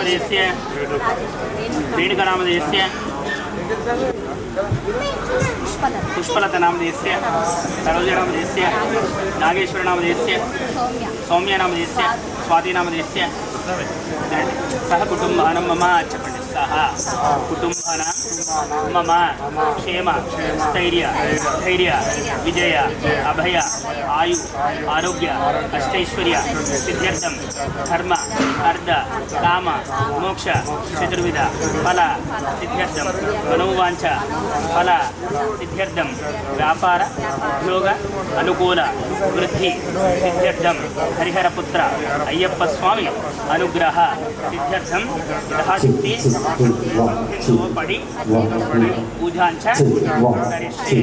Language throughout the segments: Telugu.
नामधेयस्य रेणुका नामधेयस्य पुष्पलता नामधेयस्य सरोज नामधेयस्य नागेश्वर नामधेयस्य सौम्य नामधेयस्य स्वाति नामधेयस्य सह कुटुंबानं मम चपटि सह कुटुंबानां मम क्षेम स्थैर्य धैर्य विजय अभय आयु आरोग्य अष्टैश्वर्य सिद्ध्यर्थं धर्म अर्थ काम मोक्ष चतुर्विध फल सिद्ध्यर्थं मनोवांछ फल सिद्ध्यर्थं व्यापार उद्योग अनुकूल वृद्धि सिद्ध्यर्थं हरिहरपुत्र अय्यप्प स्वामी अनुग्रह सिद्ध्यर्थं यथाशक्ति पड़ी पूजांच करिष्ये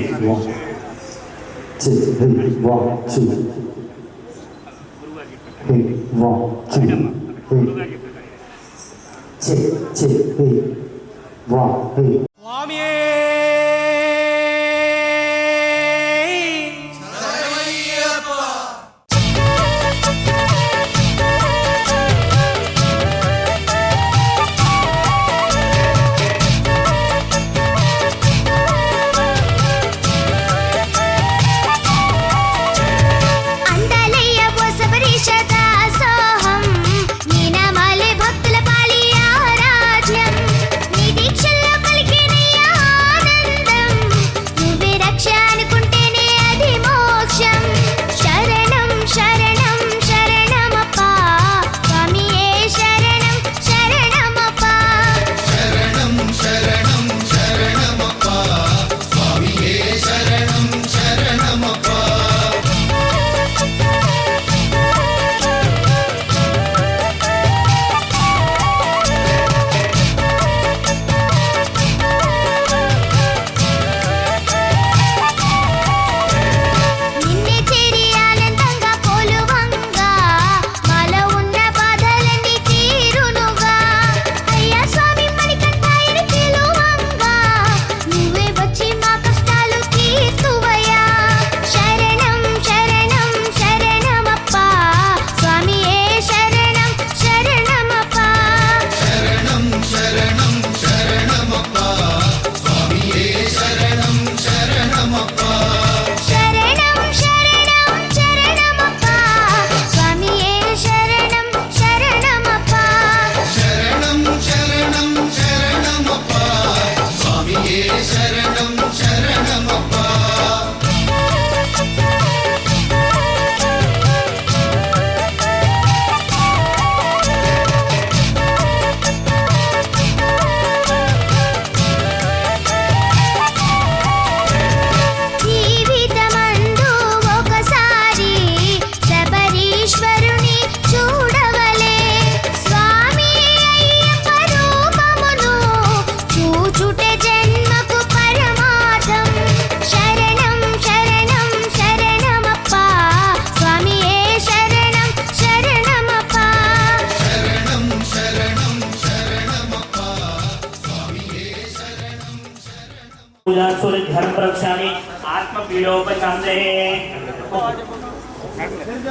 धर्म प्रवक्ष्यामि आत्मपीडोपशान्ते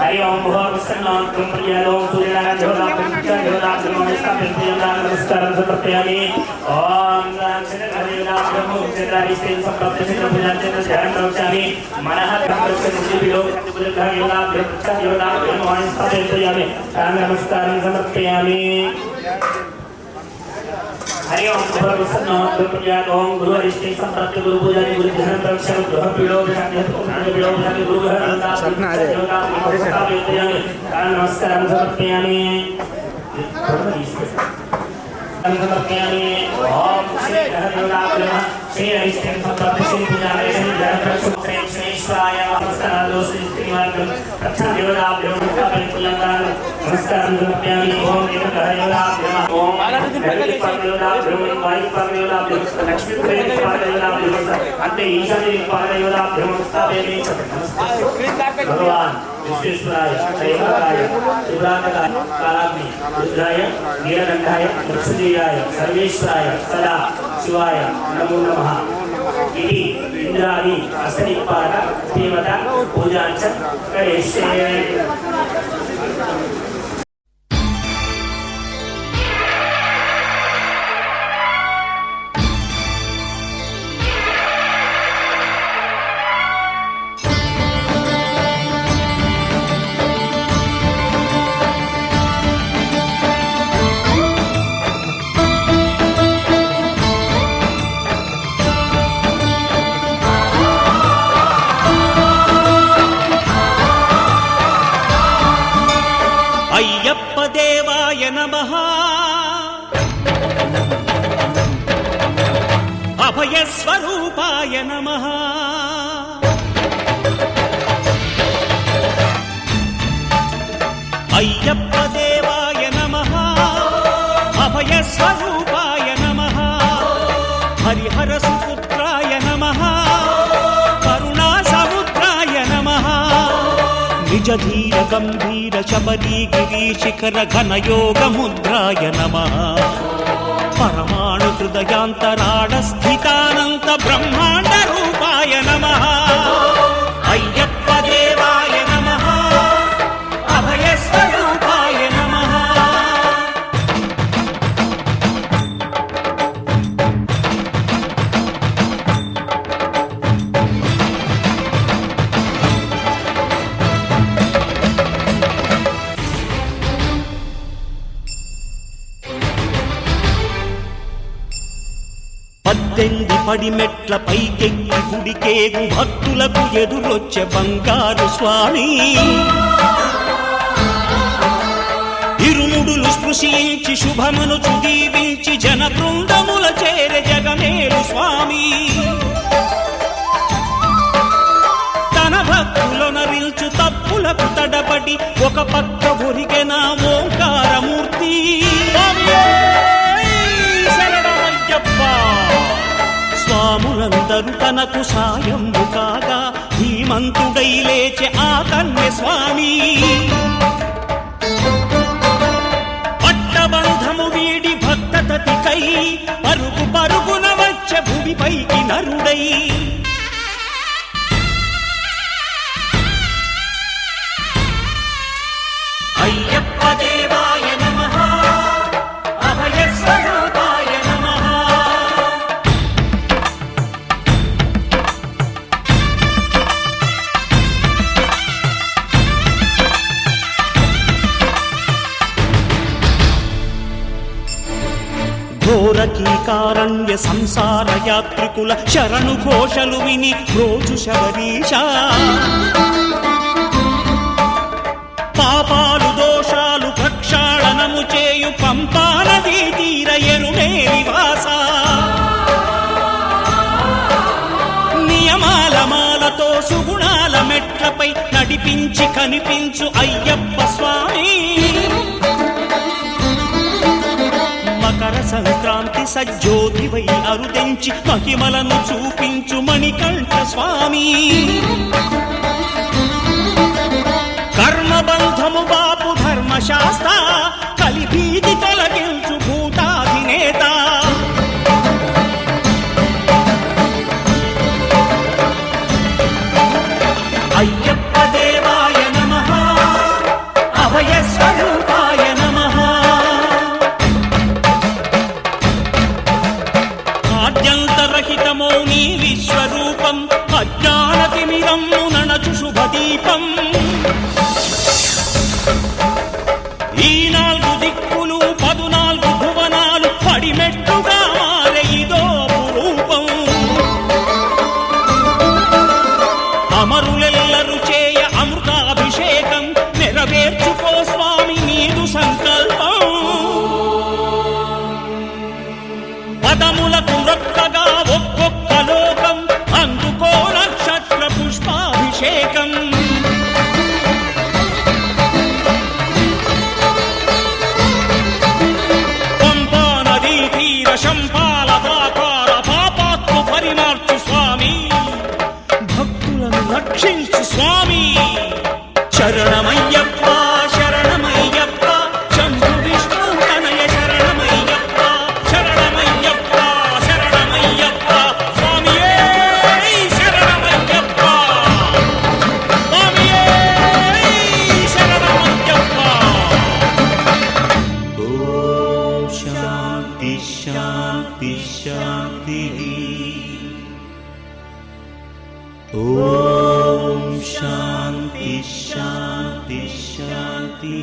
हरि ओम भुवस्सन्नाम प्रियलो सूर्यनारायण देवता नमस्कारं समर्पयामि ओम चन्द्रदेवता चन्द्रारिष्टे संप्राप्ते ध्यानं प्रवक्ष्यामि मनः नमस्कारं समर्पयामि हरि ओम ओम गुरु हरिष्टे संप्राप्त गुरु पूजा गुरु ध्यान प्रवक्ष्य ग्रह पीड़ो गुरु नमस्कारं समर्पयामि समर्पयामि ओम श्री हरिदेवता श्री हरिष्टे संप्राप्त श्री पूजा ध्यान प्रवक्ष्य श्रीश्वराय नमस्कारं नमस्कारं समर्पयामि ओम अंते ईशान्य भगवान विश्वेश्वराय दैवताय शिवराय कालाग्नि रुद्राय नीलकंठाय मत्स्यदेवाय सर्वेश्वराय सदा शिवाय नमो नमः इति इंद्रादि अष्टदिक्पाल देवता पूजांच करिष्ये। అభయస్వరూపాయ నమః. అయ్యప్ప దేవాయ నమః. అభయస్వరూపాయ నమః. హరిహర సుపుత్రాయ నమః. కరుణా సముద్రాయ నమః. నిజ ధీర గంభీర శబరీ గిరీశిఖర ఘనయోగ ముద్రాయ నమః. పరమాణు హృదయాంతరాళ స్థితానంత బ్రహ్మాండ రూపాయ నమః. అయ్యప్ప దేవాయ నమః. అభయస్వరూపాయ నమః. పద్దెంది పడిమెట్ల పైకెక్కి గుడికేగు భక్తులకు ఎదురొచ్చే బంగారు స్వామి. ఇరుముడులు స్పృశించి శుభమును చుదీవించి జన బృందముల చేర జగమేలు స్వామి. తన భక్తులొనరిల్చు తప్పులకు తడబడి ఒక పక్క ఒరిగెన ఓంకారమూర్తి. స్వాములందరూ తనకు సాయము కాగా ధీమంతుడై లేచె ఆ కన్య స్వామి. పట్టబంధము వీడి భక్తతతికై పరుగు పరుగున వచ్చె భూమిపైకి నరుడై. అయ్యప్ప దేవాయ నమః. అభయస్వరూపాయ నమః. ఘోరకీకారణ్య సంసార యాత్రికుల శరణు ఘోషలు విని రోజు శబరీష. పాపాలు దోషాలు ప్రక్షాళనము చేయు పంపా నదీ తీర ఎరుమే నివాస. నియమాల మాలతో సుగుణాల మెట్లపై నడిపించి కనిపించు అయ్యప్ప స్వామి. మకర సంక్రాంతి సజ్జోతివై అరుదెంచి మహిమలను చూపించు మణికంఠ స్వామి. కర్మబంధము బాపు ధర్మశాస్త్ర కలిభీతి తొలగించు భూతాధినేత. అయ్యప్ప దేవాయ నమః. అభయస్వరూపాయ నమః. ఆద్యంతరహితమో నీ విశ్వరూపం అజ్ఞానతిమిరము నణచు శుభదీపం. ఈ 4 దిక్కులు 14 భువనాలు పడిమెట్టుగా మారే ఇదో రూపం. అమరులెల్లరు చేయ అమృతాభిషేకం నెరవేర్చుకో స్వామి నీదు సంకల్పం. పదములకు రొక్కగా ఒక్కొక్క లోకం అందుకో నక్షత్ర పుష్పాభిషేకం. పంపా నదీ తీర శంపాల దాకార పాపాత్ము పరిమార్చు స్వామి. భక్తులను రక్షించు స్వామి. శరణమయ్యప్ప శరణమయ్యప్ప శంభు విష్ణు తనయ శరణమయ్యప్ప. శరణమయ్యప్ప శరణమయ్యప్ప స్వామియే శరణమయ్యప్ప. స్వామియే శరణమయ్యప్ప. ఓం శాంతి శాంతి శాంతి. ఓం శాంతి శాంతి శాంతి.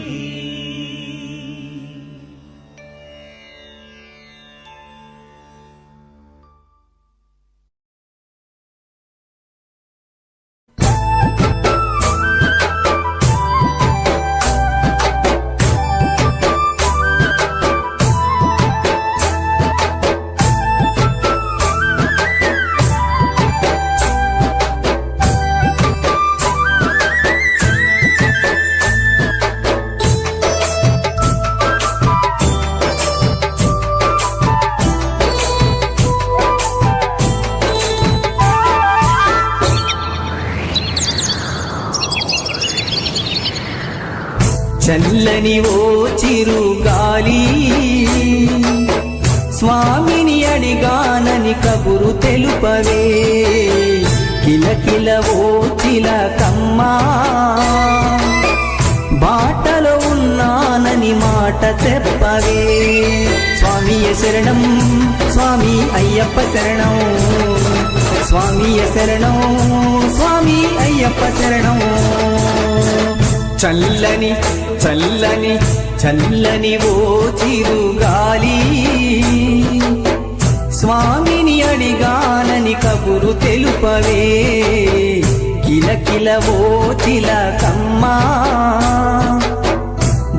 చల్లని ఓ చిరుగాలి స్వామిని అడిగానని కబురు తెలుపవే కిలకిల ఓ చిలకమ్మా బాటలో ఉన్నానని మాట చెప్పవే స్వామియ శరణం స్వామి అయ్యప్ప శరణం స్వామియ శరణం స్వామి అయ్యప్ప శరణం చల్లని చల్లని చల్లని ఓ చిరుగాలి స్వామిని అడిగానని కబురు తెలుపవే కిలకిల ఓ చిలకమ్మా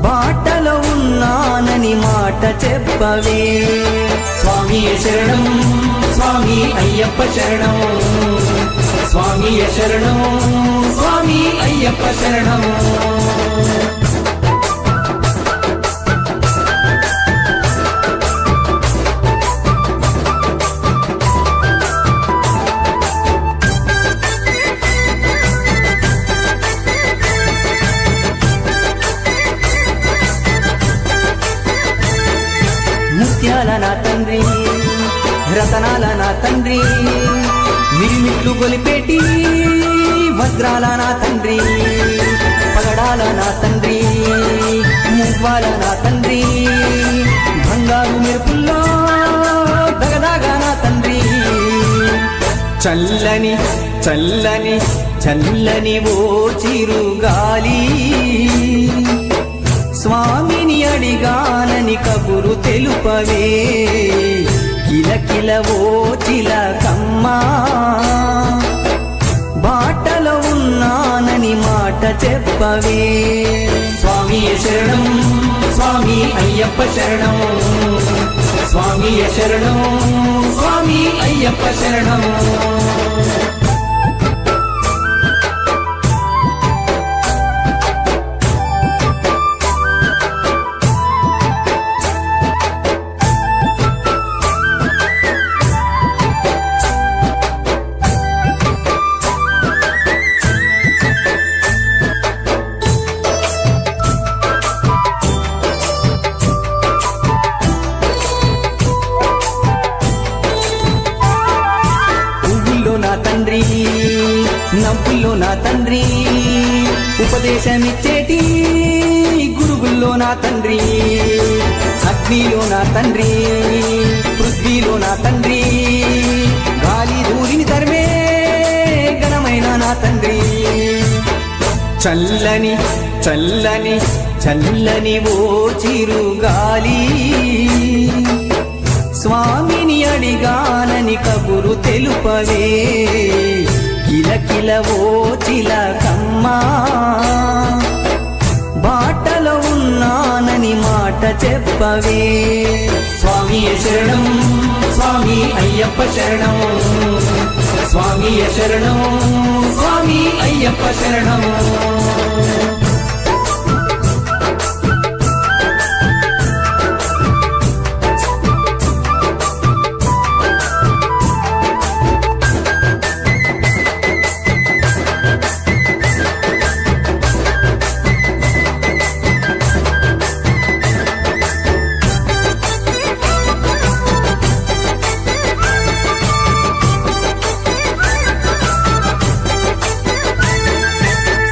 బాటలో ఉన్నానని మాట చెప్పవే స్వామియ శరణం స్వామి అయ్యప్ప శరణం స్వామియ శరణం స్వామి అయ్యప్ప శరణం ముత్యాల నా తండ్రి రతనాల నా తండ్రి మిరిమిట్లు గొలిపేటి వజ్రాల నా తండ్రి పగడాల నా తండ్రి మువ్వాల నా తండ్రి బంగారు మెరుపుల్లో దగదాగా నా తండ్రి చల్లని చల్లని చల్లని ఓ చిరుగాలి స్వామిని అడిగానని కబురు తెలుపవే కిలకిల ఓ చిలకమ్మా బాటలో ఉన్నానని మాట చెప్పవే స్వామియ శరణం స్వామి అయ్యప్ప శరణం స్వామియ శరణం స్వామి అయ్యప్ప శరణం తండ్రి నవ్వుల్లో నా తండ్రి ఉపదేశమిచ్చేటి గురువుల్లో నా తండ్రి అగ్నిలో నా తండ్రి పృథ్వీలో నా తండ్రి గాలి ధూళిని తరిమే ఘనమైన నా తండ్రి చల్లని చల్లని చల్లని ఓ చిరుగాలి స్వామిని అడిగానని కబురు తెలుపవే కిలకిల ఓ చిలకమ్మా బాటలో ఉన్నానని మాట చెప్పవే స్వామియ శరణం స్వామి అయ్యప్ప శరణం స్వామియ శరణం స్వామి అయ్యప్ప శరణం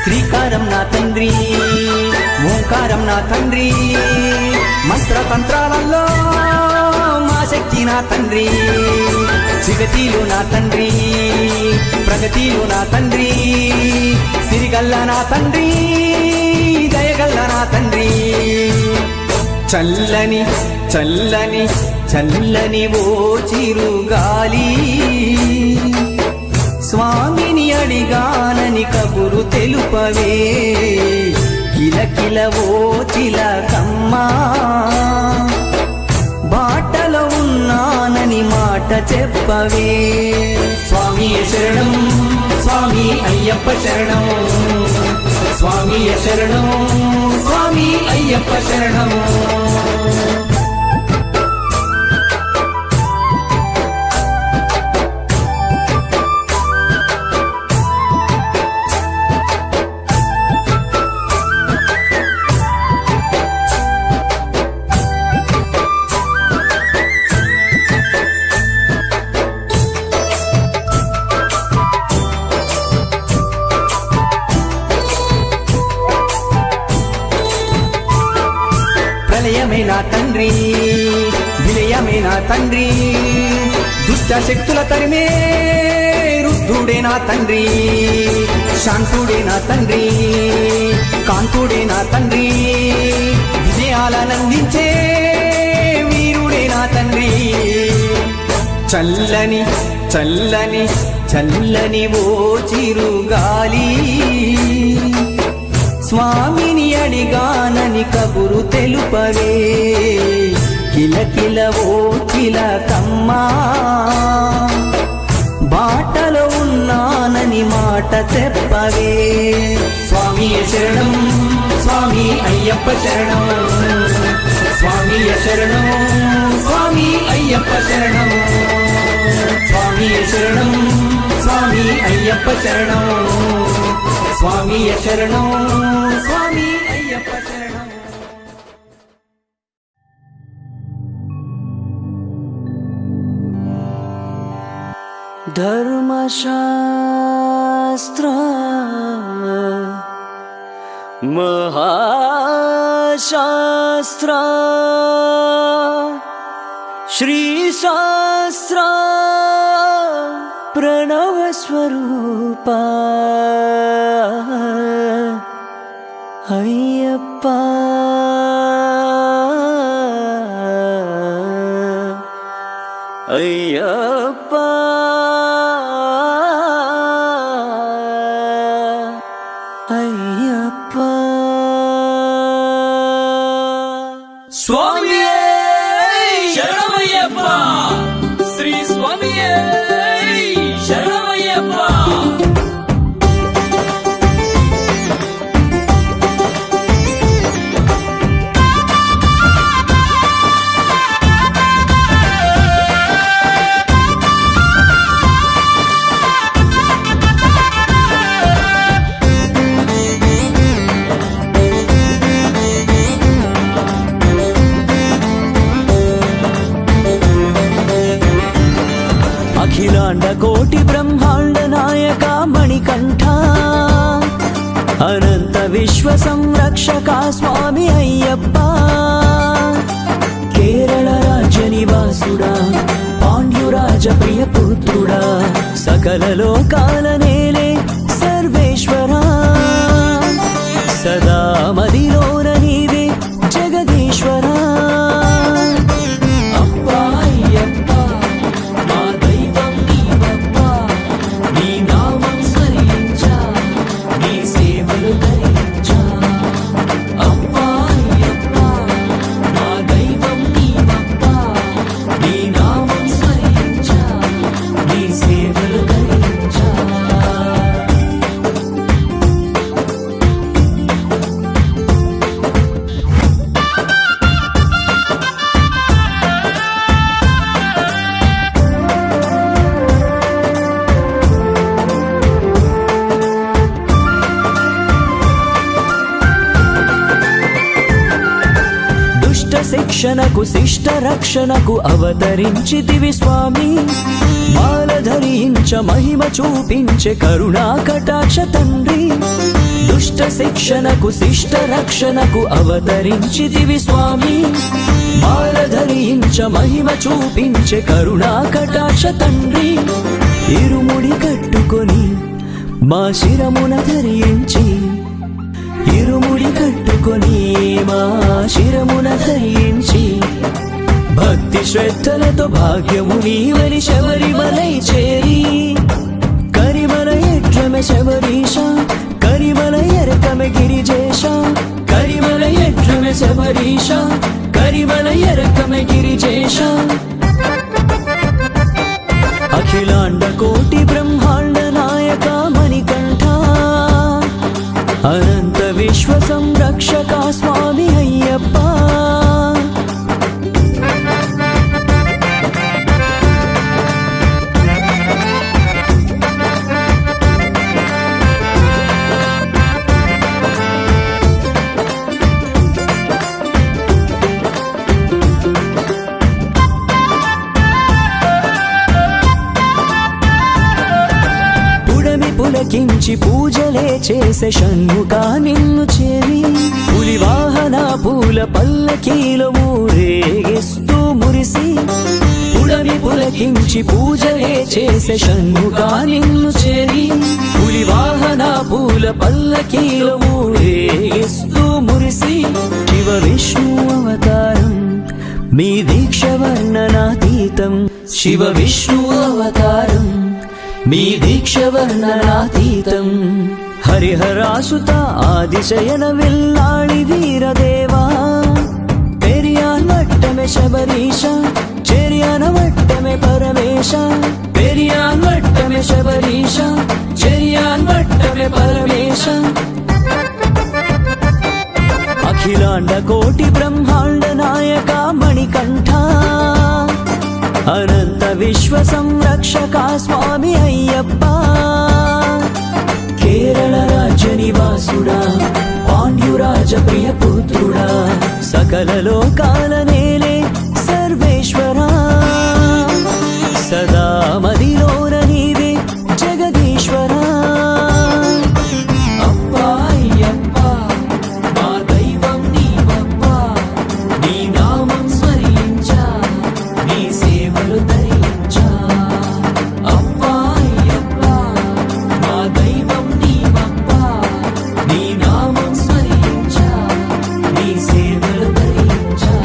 శ్రీకారం నా తండ్రి ఓంకారం నా తండ్రి మంత్రతంత్రాలలో మా శక్తి నా తండ్రి సిగతిలో నా తండ్రి ప్రగతిలో నా తండ్రి సిరిగల్ల నా తండ్రి దయగల్ల నా తండ్రి చల్లని చల్లని చల్లని ఓ చిరుగాలి స్వామిని అడిగానని కబురు తెలుపవే కిలకిల ఓ చిలకమ్మా బాటలో ఉన్నానని మాట చెప్పవే స్వామియ శరణం స్వామి అయ్యప్ప శరణం స్వామియ శరణం స్వామి అయ్యప్ప శరణం విజయమే నా తండ్రి, విజయమే నా తండ్రి. దుష్ట శక్తుల తరిమే రుద్ధుడే నా తండ్రి, శాంతుడే నా తండ్రి, కాంతుడే నా తండ్రి. విజయాలనందించే వీరుడే నా తండ్రి. చల్లని చల్లని చల్లని ఓ చిరుగాలి, స్వామిని అడిగానని కబురు తెలుపవే. కిలకిల ఓ చిలకమ్మా, బాటలో ఉన్నానని మాట చెప్పవే. స్వామియ శరణం, స్వామి అయ్యప్ప శరణం, స్వామియ శరణం, స్వామి అయ్యప్ప శరణం, స్వామియ శరణం, స్వామి అయ్యప్ప శరణం, స్వామియ శరణం, స్వామి అయ్యప్ప శరణం. ధర్మశాస్త్ర మహాశాస్త్ర శ్రీశాస్త్ర ప్రణవస్వరూప అయ్యప్ప. అయ్యప్ప అయ్యప్ప. స్వామియే శరణమయ్యప్ప, శ్రీ స్వామియే శరణమయ్యప్ప. అఖిలాండ కోటి బ్రహ్మాండ నాయక మణికంఠ, అనంత విశ్వ సంరక్షక స్వామి అయ్యప్ప. కేరళ రాజ్య నివాసుడా, పాండ్యురాజ ప్రియ పుత్రుడా, సకల లోకాల నేలే సర్వేశ్వరా. సదా మదిలోన నీవే జగదీశ్వరా. అప్పా అయ్యప్ప మా దైవం నీవప్ప, నీ నామం స్మరించా, నీ సేవలు ధరించా. అప్పా అయ్యప్ప మా దైవం నీవప్ప, నీ నామం స్మరించా, నీ సేవలు ధరించా. శిక్షణకు శిష్ట రక్షణకు అవతరించితివి స్వామి. మాల ధరించ మహిమ చూపించే కరుణా కటాక్ష తండ్రి. దుష్ట శిక్షణకు శిష్ట రక్షణకు అవతరించితివి స్వామి. మాల ధరించ మహిమ చూపించే కరుణా కటాక్ష తండ్రి. ఇరుముడి కట్టుకొని మా శిరమున ధరించి, ఇరుముడి కట్టుకొని మా శిరమున ధరించి, భక్తి శ్రద్ధలతో భాగ్యము నీవని శబరిమలై చేరి. కరిమల ఎట్లమె శబరీష, కరిమల ఎరకమె గిరిజేశ, కరిమల ఎట్లమె శబరీష, కరిమల ఎరకమె గిరిజేశ. అఖిలాండ కోటి బ్రహ్మాండ నాయక మణికంఠ, అనంత విశ్వ సంరక్షక స్వామి అయ్యప్ప. పులకించి పూజలే చేసే షణ్ముఖ నిన్ను చేరి పులి వాహన పూల పల్లకీలో ఊరేగిస్తూ మురిసి పుడమి పులకించి పూజలే చేసే షణ్ముఖ నిన్ను చేరి పులి వాహన పూల పల్లకీలో ఊరేగిస్తూ మురిసి శివ విష్ణు అవతారం మీ దీక్ష వర్ణనాతీతం శివ విష్ణు అవతారం మీ దీక్ష వర్ణనాతీతం హరిహరాసుత ఆదిశయన విల్లాళి వీరదేవా పెరియాన్ వట్టమే శబరీష చెరియాన వట్టమే పరమేశ పెరియాన్ వట్టమే శబరీష చెరియాన్ వట్టమే పరమేశ అఖిలాండ కోటి బ్రహ్మాండ నాయక మణికంఠ అనంత విశ్వ సంరక్షక స్వామి అయ్యప్ప కేరళ రాజ్య నివాసుడా పాండ్యురాజ ప్రియ పుత్రుడా సకల లోకాల నేలే సర్వేశ్వరా సదా మదిలోన నీవే జగదీశ్వరా అప్పా అయ్యప్ప మా దైవం నీవప్పా నీ నామం స్మరించా నీ సేవలు ధరించా అప్పా అయ్యప్ప మా దైవం నీవప్పా నీ నామం స్మరించా నీ సేవలు ధరించా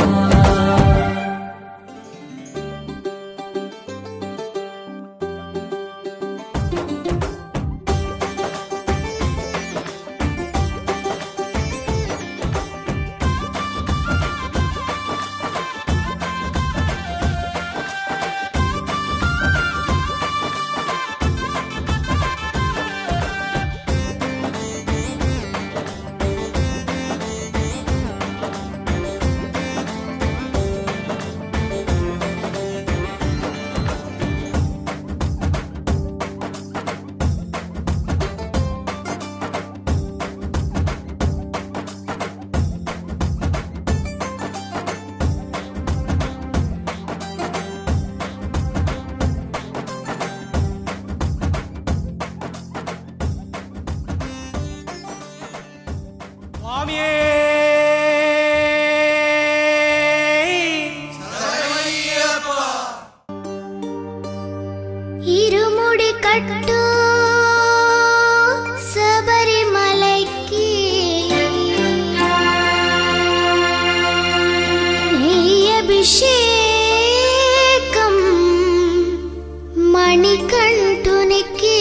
ఇరుముడి కట్టు శబరిమలైకి నెయ్యభిషేకం మణికంఠునికి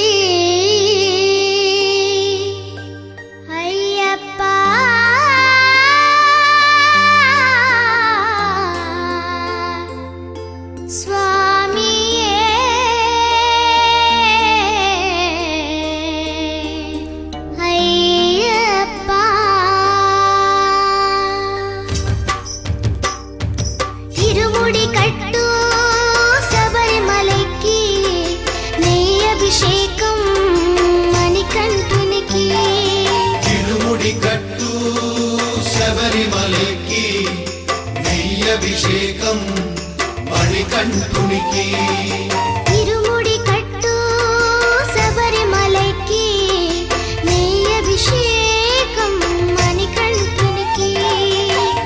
అయ్యప్ప స్వామియే అయ్యప్ప ఇరుముడి కట్టు శబరిమలైకి నెయ్యభిషేకం మణికంఠునికి తిరుముడి కట్టు శబరిమలకి నెయ్యభిషేకం మణికంఠునికి ఇరుముడి కట్టు శబరిమలైకి నెయ్యభిషేకం మణికంఠునికి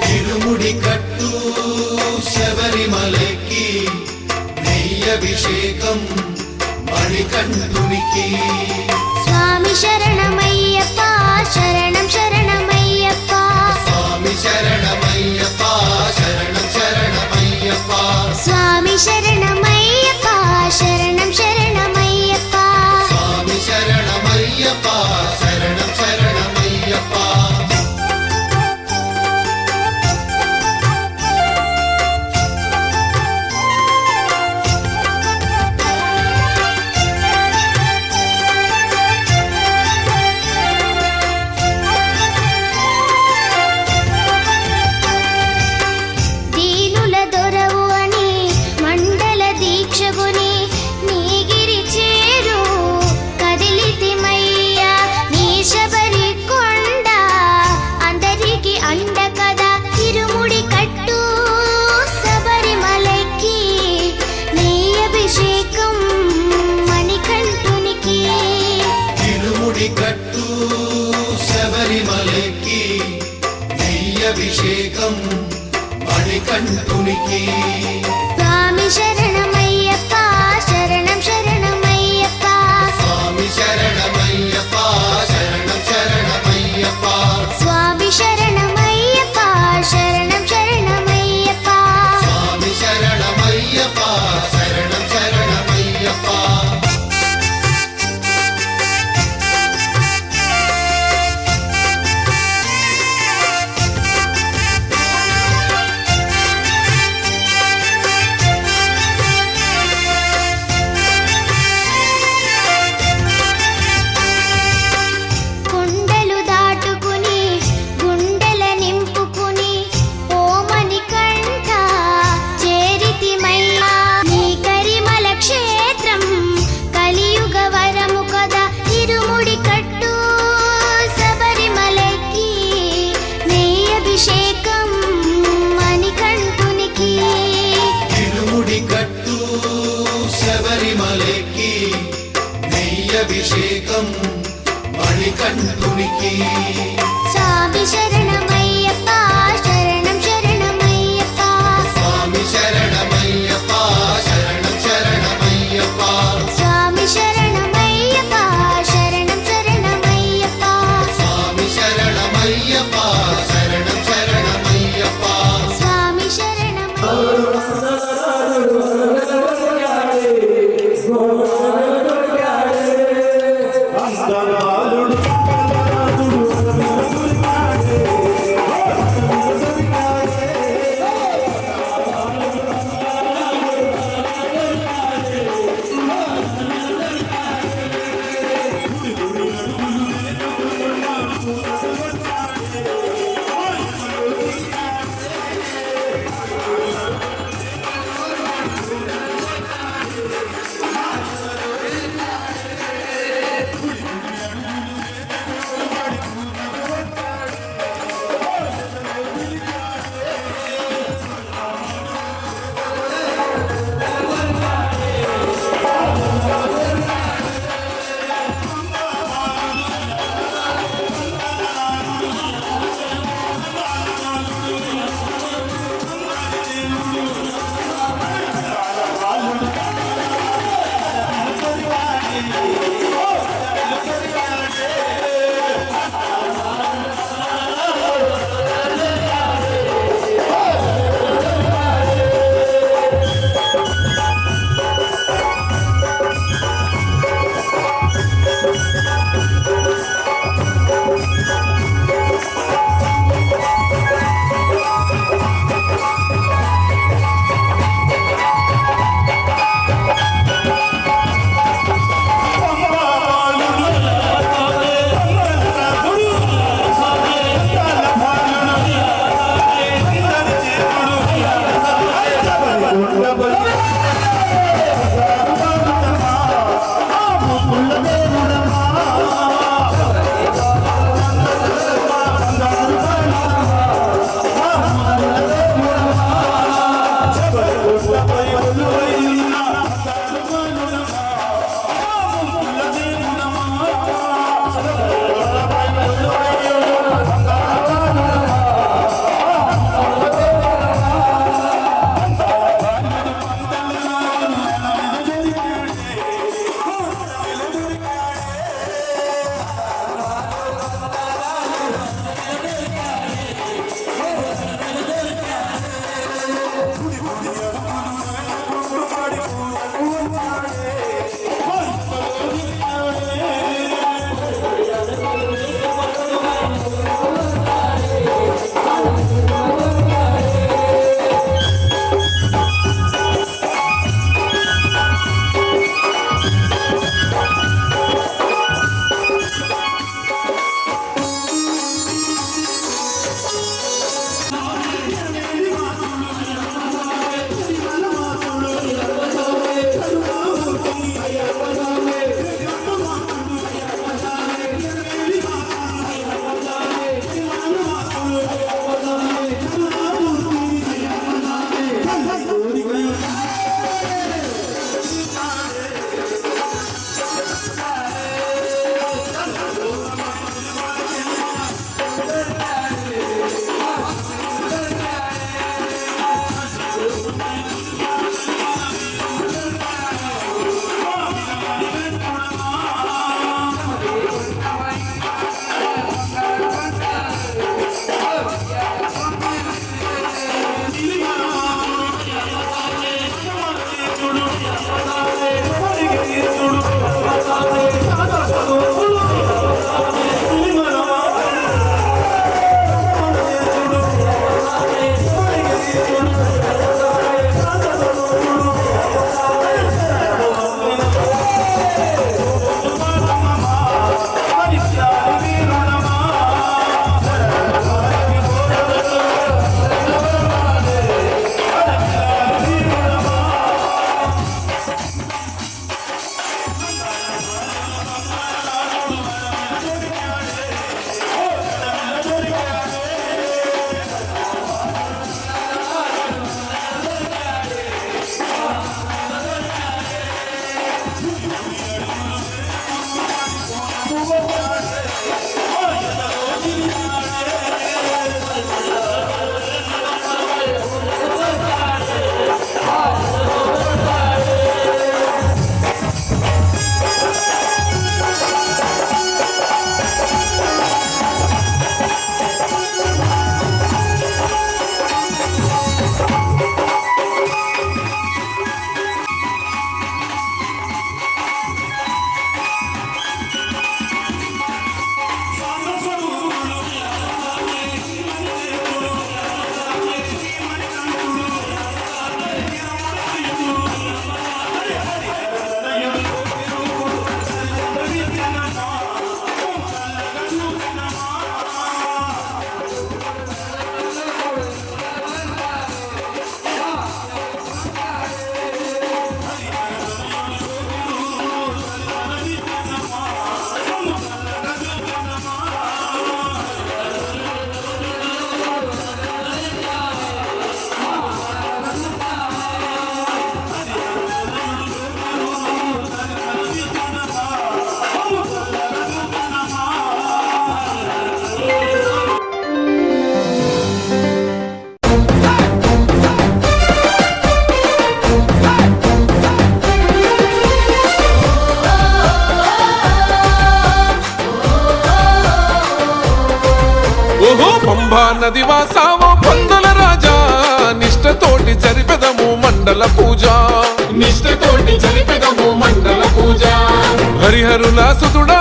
తిరుముడి కట్టు శబరిమలకి నెయ్యభిషేకం మణికంఠునికి స్వామి శరణమయ్యప్ప శరణం శరణమయ్యప్ప స్వామి శరణమయ్యప్ప శరణం శరణమయ్యప్ప స్వామి శరణమయ్యప్ప శరణం శరణమయ్యప్ప స్వామి శరణమయ్యప్ప శరణం శరణమయ్యప్ప దీనుల దొరవు అని మండల దీక్షగుని నీగిరి చేరు కదిలితిమయ్యా ఇరుముడి కట్టు శబరిమలకి నెయ్యభిషేకం మణికంఠునికి స్వామి శరణమయ్యప్ప శరణం శరణమయ్యప్ప స్వామి శరణమయ్యప్ప శరణం శరణమయ్యప్ప స్వామి శరణమయ్యప్ప శరణం శరణమయ్యప్ప స్వామి శరణమయ్యప్ప శరణం శరణమయ్యప్ప కొండలు దాటుకుని గుండెల నింపుకుని ఓమని కంఠ చేరితిమయ్యా నీ కరిమల క్షేత్రం కలియుగ వరము కదా ఇరుముడి కట్టు శబరిమలకి నెయ్యభిషేకం మణికంఠునికి ఇరుముడి కట్టు శబరిమలకి నెయ్యభిషేకం మణికంఠునికి స్వామి శరణమయ్యప్ప శరణం శరణమయ్యప్ప స్వామి శరణమయ్యప్ప శరణం శరణమయ్యప్ప స్వామి శరణమయ్యప్ప శరణం శరణమయ్యప్ప స్వామి శరణమయ్యప్ప శరణం శరణమయ్యప్ప స్వామి శరణమయ్యప్ప పంబా నది వాసావో పందుల రాజా నిష్టతోటి జరిపెదము మండల పూజ నిష్ఠతోటి జరిపెదము మండల పూజ హరిహరుల సుతుడా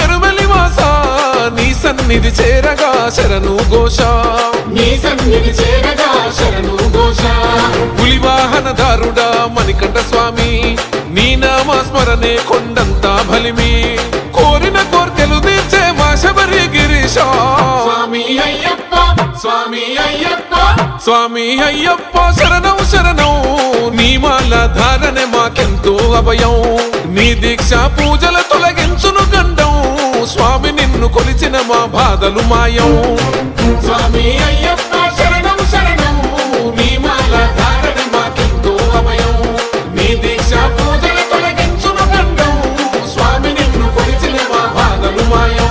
ఎరుమెలి వాస నీ సన్నిధి చేరగా శరణు ఘోష నీ సన్నిధి చేరగా శరణు ఘోష పులివాహనదారుడా మణికంఠ స్వామి నీ నామస్మరణే కొండంతా బలిమి కోరిన కోర్కెలు తీర్చే మా శబరి గిరీశ స్వామి అయ్యప్ప స్వామి అయ్యప్ప స్వామి అయ్యప్ప శరణం శరణం నీ మాల ధారణే మాకెంతో అభయం నీ దీక్ష పూజల తొలగించును గండం స్వామి నిన్ను కొలిచిన మా బాధలు మాయం స్వామి అయ్యప్ప శరణం శరణం నీ మాల ధారణ మాకెంతో అభయం నీ దీక్ష పూజల తొలగించును గండం స్వామి నిన్ను కొలిచిన మా బాధలు మాయం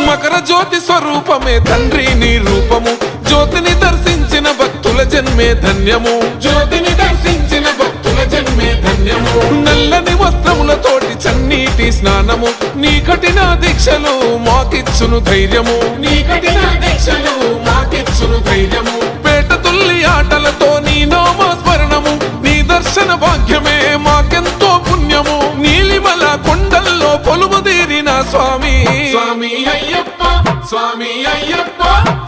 మకర జ్యోతి స్వరూపమే తండ్రి నీ రూపము జ్యోతిని దర్శించిన భక్తుల జన్మే ధన్యము జ్యోతిని దర్శించిన భక్తుల జన్మే ధన్యము నల్లని వస్త్రములతోటి చన్నీటి స్నానము నీ కఠిన దీక్షలు మాకిచ్చును ధైర్యము నీ కఠిన దీక్షలు మాకిచ్చును ధైర్యము పేట తుల్లి ఆటలతో నీ నామస్మరణము నీ దర్శన భాగ్యమే మాకెంతో పుణ్యము నీలిమల కొండల్లో కొలువుదీరిన స్వామి స్వామి అయ్యప్ప స్వామి అయ్యప్ప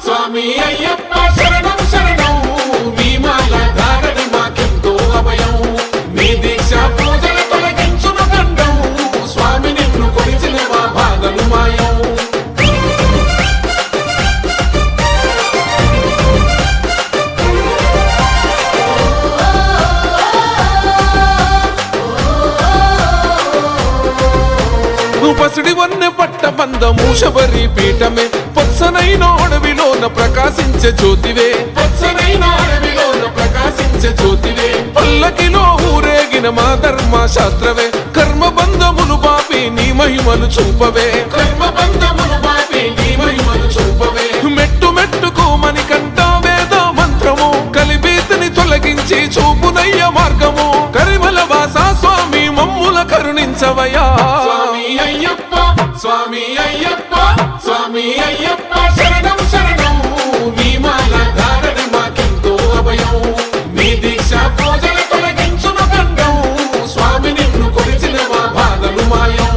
స్వామి అయ్యప్ప శరణం శరణం నీ మాల ధారణ మాకెంతో అభయం నీ దీక్ష పూజల తొలగించును గండం స్వామి నిన్ను కొలిచిన మా బాధలు మాయం పసిడి వన్నె పట్ట బంధము శబరి పీఠమే పచ్చనైన అడవిలోన ప్రకాశించే జ్యోతివే పచ్చనైన అడవిలోన ప్రకాశించే జ్యోతివే పల్లకిలో ఊరేగిన మా ధర్మ శాస్త్రవే కర్మ బంధములు బాపి నీ మహిమలు చూపవే కర్మ బంధములు బాపి నీ మహిమలు చూపవే మెట్టు మెట్టుకు మణికంఠ వేద మంత్రము కలిబీతిని తొలగించి చూపునయ్య మార్గము కరిమల వాస స్వామి మమ్ముల కరుణించవయా స్వామి అయ్యప్ప స్వామి అయ్యప్ప స్వామి అయ్యప్ప శరణం శరణం నీ మాల ధారణ మాకెంతో అభయం నీ దీక్ష పూజల తొలగించును గండం స్వామి నిన్ను కొలిచిన మా బాధలు మాయం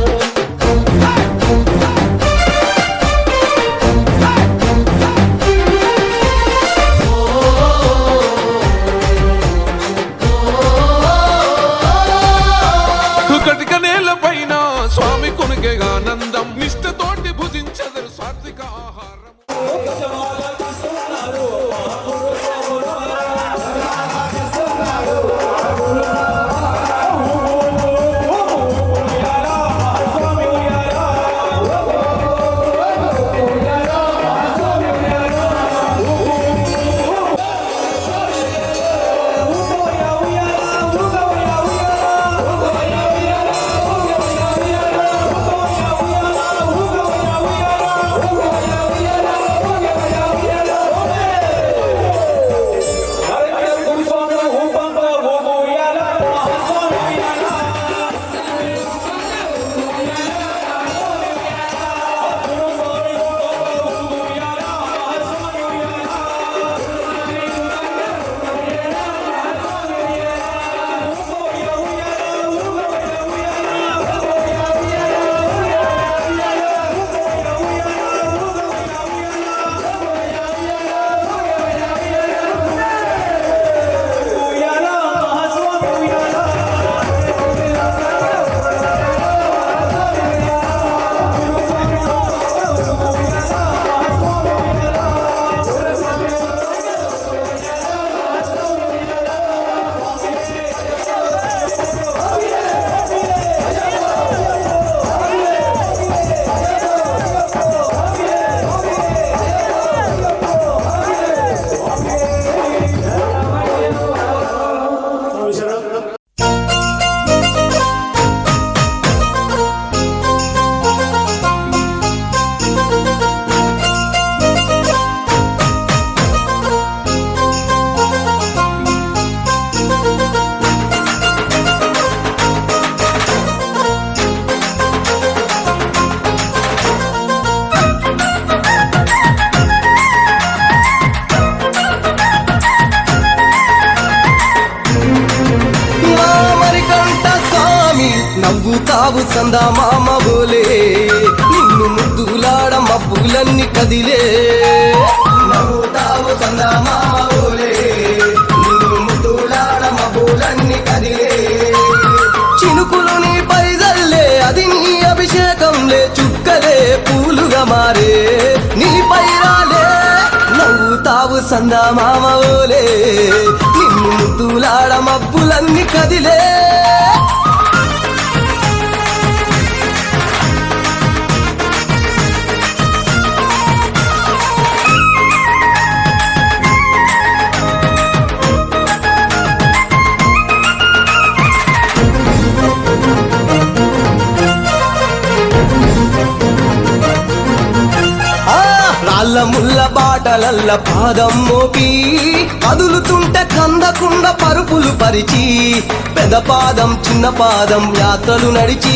సందా మామ బోలే నిన్ను ముద్దులాడ మబ్బులన్నీ కదిలే నవ్వుతావు సందా మామ బోలే నిన్ను ముద్దులాడ మబ్బులన్నీ కదిలే చినుకులు నీ పైదల్లే అది నీ అభిషేకంలే చుక్కలే పూలుగా మారే నీ పైరాలే నవ్వుతావు సందా మామ బోలే నిన్ను ముద్దులాడ మబ్బులన్నీ కదిలే రాళ్ళ ముళ్ళ బాటలల్ల పాదం మోపి కదులుతుంటే కందకుండా పరుపులు పరిచి పెద్ద పాదం చిన్న పాదం యాత్రలు నడిచి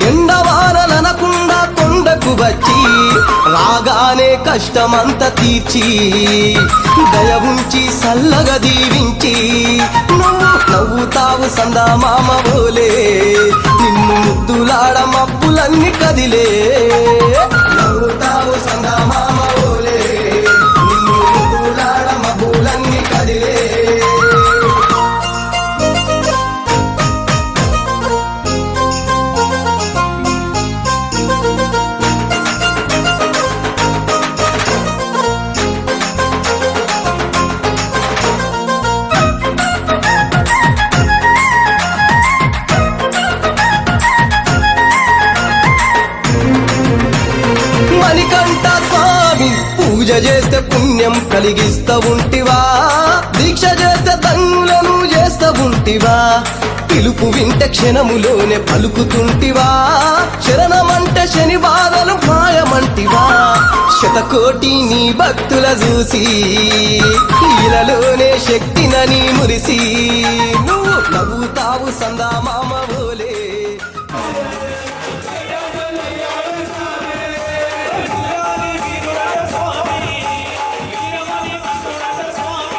ఎండవానలనకుండా కొండకు వచ్చి రాగానే కష్టమంత తీర్చి దయ ఉంచి సల్లగా దీవించి నువ్వు నవ్వుతావు సందా మామ బోలే నిన్ను ముద్దులాడ మబ్బులన్నీ కదిలే నవ్వుతావు సందా మామ బోలే నిన్ను ముద్దులాడ మబ్బులన్నీ కదిలే మణికంఠ స్వామి పూజ చేస్తే పుణ్యం కలిగిస్తా ఉంటివా దీక్ష చేస్తే ధన్యులను చేస్తా ఉంటివా పిలుపు వింటే క్షణములోనే పలుకుతుంటివా శరణమంటే శని బాధలు మాయమంటివా శతకోటి నీ భక్తుల చూసి ఇలలోనే శక్తినని మురిసి నువ్వు నవ్వుతావు సందా మామ బోలే స్వామి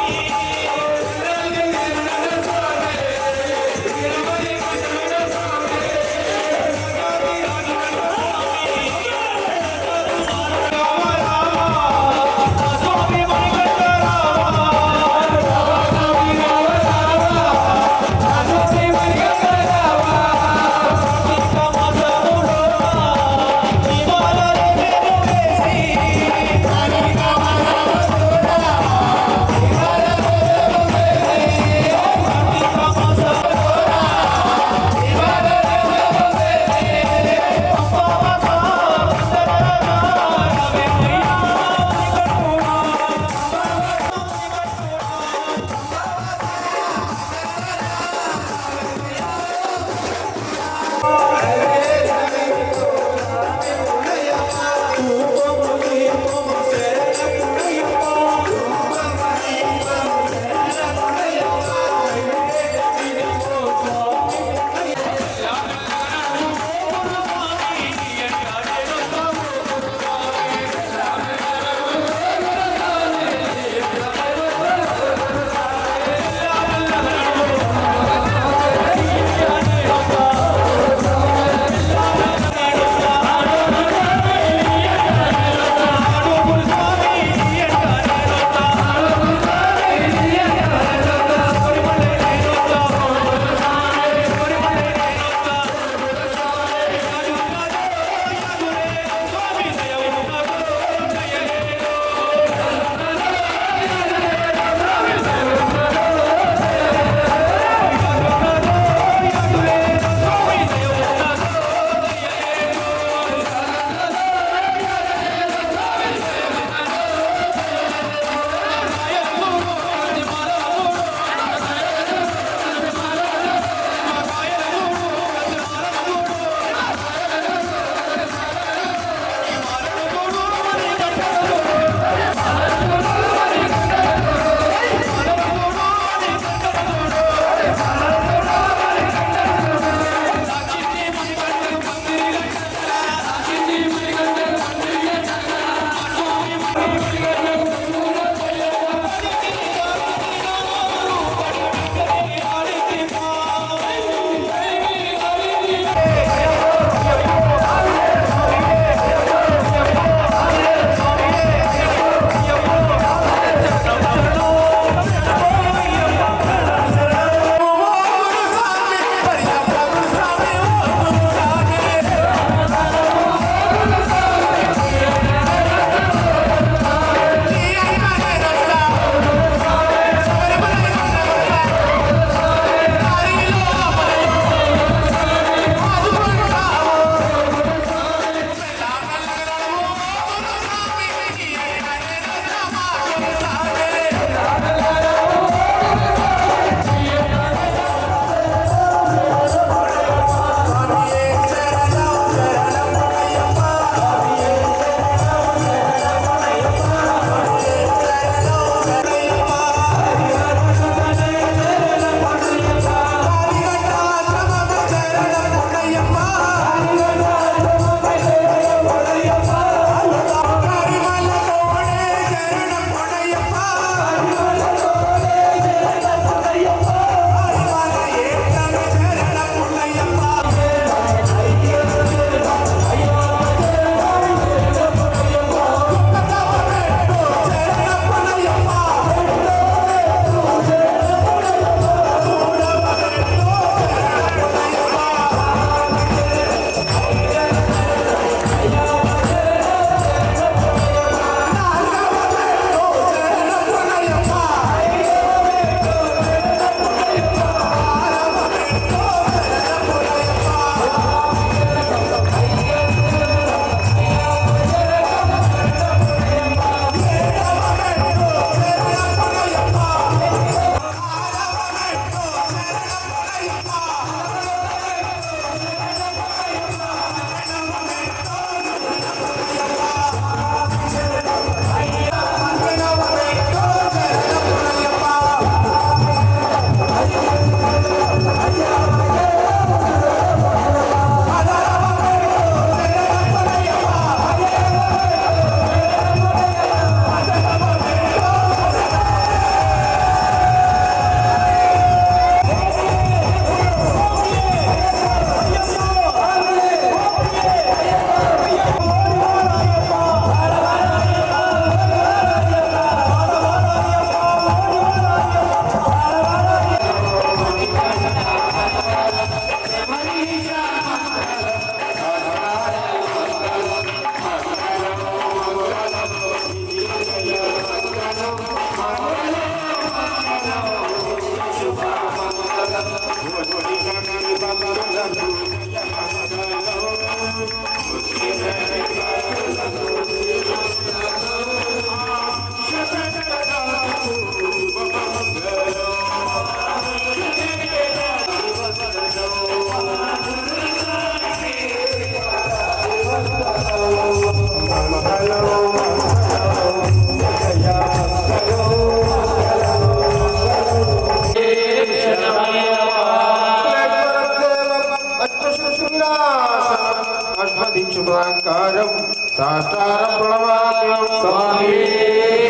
సాష్టాంగ ప్రణమామ్యం స్వామి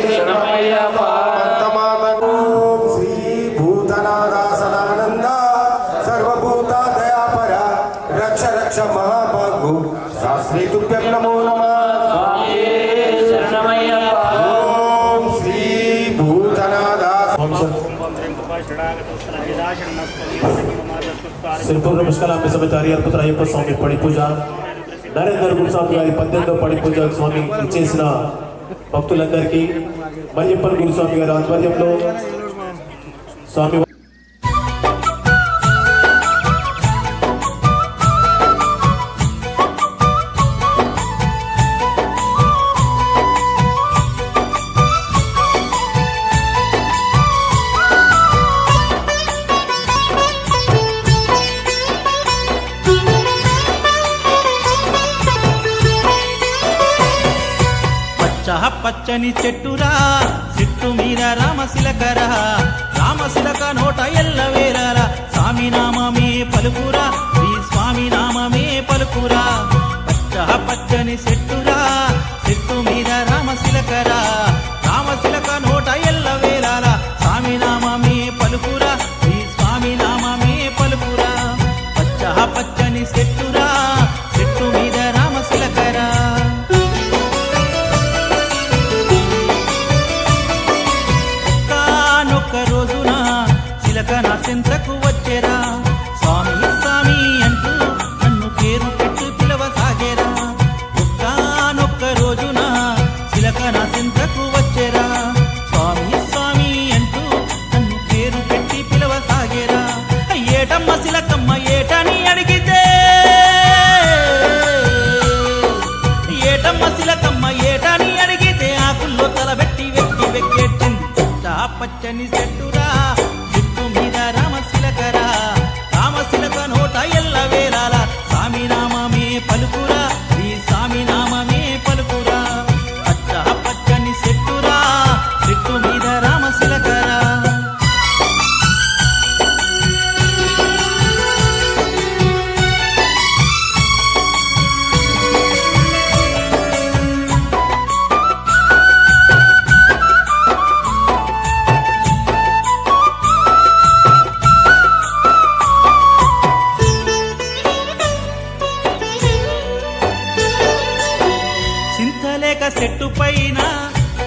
శరణమయ్యప్ప పంతమాతకు శ్రీ భూతనాథ సదానంద సర్వభూత దయాపర రక్ష రక్ష మహాభాగు శాస్త్రీ తుభ్యం నమో నమః ఓం శ్రీ భూతనాథ सिरपुर नमस्कार आम्ही समेत पुत्र अय्यప్ప స్వామి పడి పూజ నరేంద్ర గురుస్వామి గారి 18వ పడి పూజ స్వామి ఇచ్చేసిన భక్తులందరికీ మల్లిప్పన్ గురుస్వామి గారి ఆధ్వర్యంలో స్వామి పచ్చని చెట్టురా చెట్టు మీద రామశిలకరా రామశిలక నోట ఎల్లవేళరా స్వామి నామమే పలుకురా శ్రీ స్వామి నామమే పలుకురా పచ్చని చెట్టురా చెట్టు మీద రామశిలకరా రామశిలక నోట ఎల్లవేళరా స్వామి నామమే పలుకురా శ్రీ స్వామి నామమే పలుకురా పచ్చని చెట్టురా చెట్టు మీద రామశిలకరా రోజున చిలక నా చెంతకు వచ్చేరా స్వామి స్వామి అంటూ నన్ను పేరు పెట్టు పిలవసాగేరా ఒక్కనొక్క రోజున చిలక నా చెంతకు వచ్చేరా స్వామి స్వామి అంటూ నన్ను పేరు పెట్టి పిలవసాగేరా ఏటమ్మ చిలకమ్మ ఏటని అడిగితే ఏటమ్మ చిలకమ్మ ఏటని అడిగితే ఆకుల్లో తలబెట్టి వెక్కి వెక్కేట్టింది పచ్చని చెట్టురా చెట్టు మీద రామశిలకరా రామశిలక నోట ఎల్లవేళలా స్వామి నామమే పలుకురా శ్రీ స్వామి నామమే పలుకురా పచ్చని చెట్టురా చెట్టు మీద రామశిలకరా చెట్టు పైన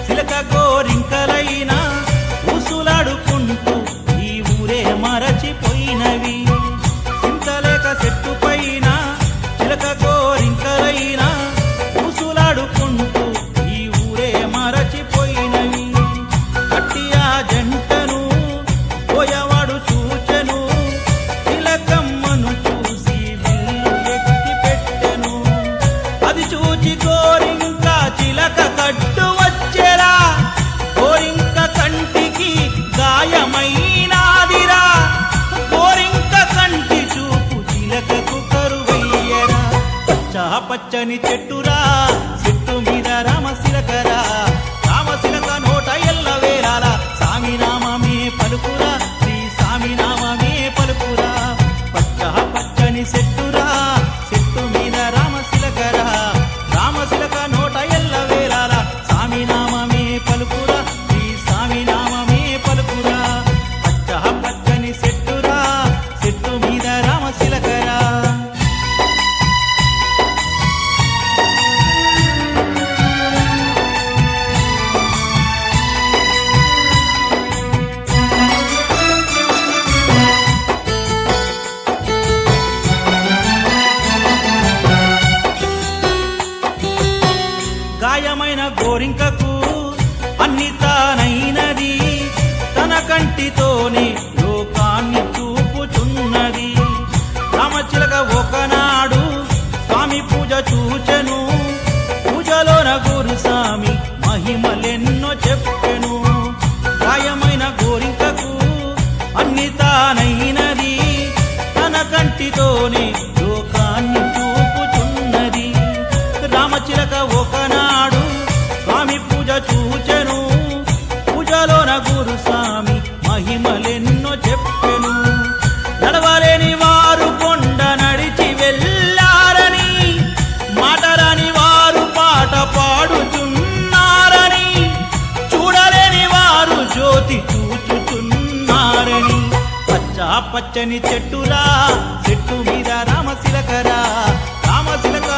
చిలక గోరింకలైనా ఊసులాడుకుంటూ ఈ ఊరే మరచిపోయినవి చింతలేక చెట్టు పైన చిలక గోరింకలైనా ఊసులాడుకుంటూ ఈ ఊరే మరచిపోయినవి అట్టి ఆ జంటను పోయవాడు చూచెను చిలకమ్మను చూసి విల్లు ఎక్కి పెట్టెను అది చూచి గోరింక చిలక కట్టు వచ్చేరా గోరింక కంటికి గాయమైనాదిరా గోరింక కంటి చూపు చిలకకు కరువయ్యరా పచ్చని చెట్టురా చెట్టు మీద రామశిలకరా రామశిలక నోట ఎల్లవేళలా స్వామి నామమే పలుకురా శ్రీ స్వామి నామమే పలుకురా పచ్చని చెట్టురా చెట్టు మీద రామశిలకరా రామశిలక నోట ఎల్లవేళలా స్వామి నామమే పలుకురా శ్రీ స్వామి నామమే పలుకురా పచ్చని చెట్టురా. చెట్టు మీద రామశిలకరా పచ్చని చెట్టులా చెట్టు మీద రామశిలకరా రామశిలక